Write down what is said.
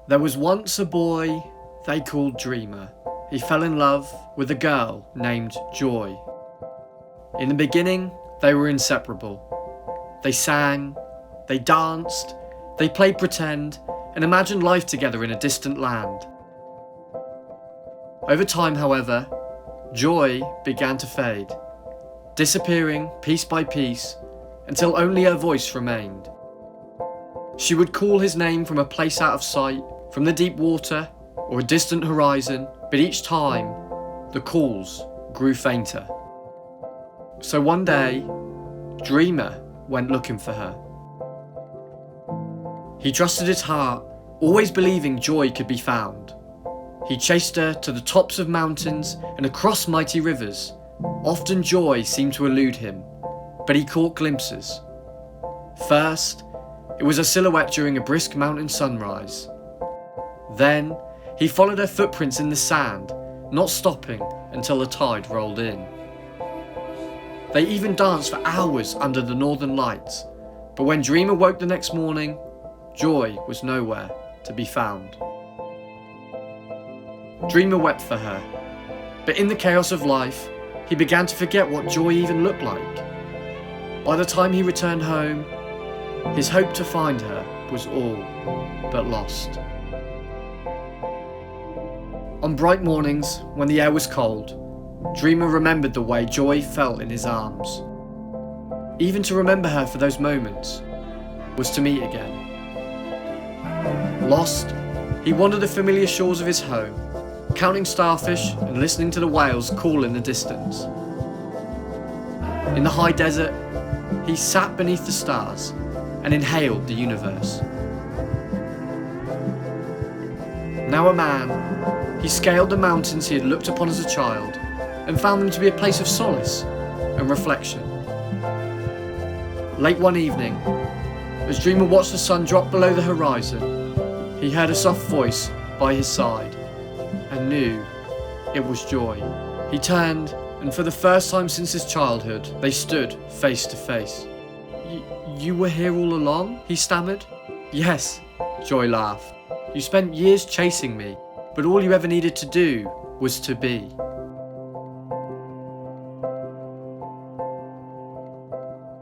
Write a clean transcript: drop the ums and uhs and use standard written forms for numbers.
There was once a boy they called Dreamer. He fell in love with a girl named Joy. In the beginning, they were inseparable. They sang, they danced, they played pretend, and imagined life together in a distant land. Over time, however, Joy began to fade, disappearing piece by piece until only her voice remained. She would call his name from a place out of sight, from the deep water or a distant horizon, but each time the calls grew fainter. So one day, Dreamer went looking for her. He trusted his heart, always believing Joy could be found. He chased her to the tops of mountains and across mighty rivers. Often Joy seemed to elude him, but he caught glimpses. First, it was a silhouette during a brisk mountain sunrise. Then, he followed her footprints in the sand, not stopping until the tide rolled in. They even danced for hours under the northern lights, but when Dreamer woke the next morning, Joy was nowhere to be found. Dreamer wept for her, but in the chaos of life, he began to forget what Joy even looked like. By the time he returned home, his hope to find her was all but lost. On bright mornings, when the air was cold, Dreamer remembered the way Joy felt in his arms. Even to remember her for those moments was to meet again. Lost, he wandered the familiar shores of his home, counting starfish and listening to the whales call in the distance. In the high desert, he sat beneath the stars and inhaled the universe. Now a man, he scaled the mountains he had looked upon as a child and found them to be a place of solace and reflection. Late one evening, as Dreamer watched the sun drop below the horizon, he heard a soft voice by his side and knew it was Joy. He turned, and for the first time since his childhood, they stood face to face. You were here all along?" he stammered. "Yes," Joy laughed. "You spent years chasing me, but all you ever needed to do was to be."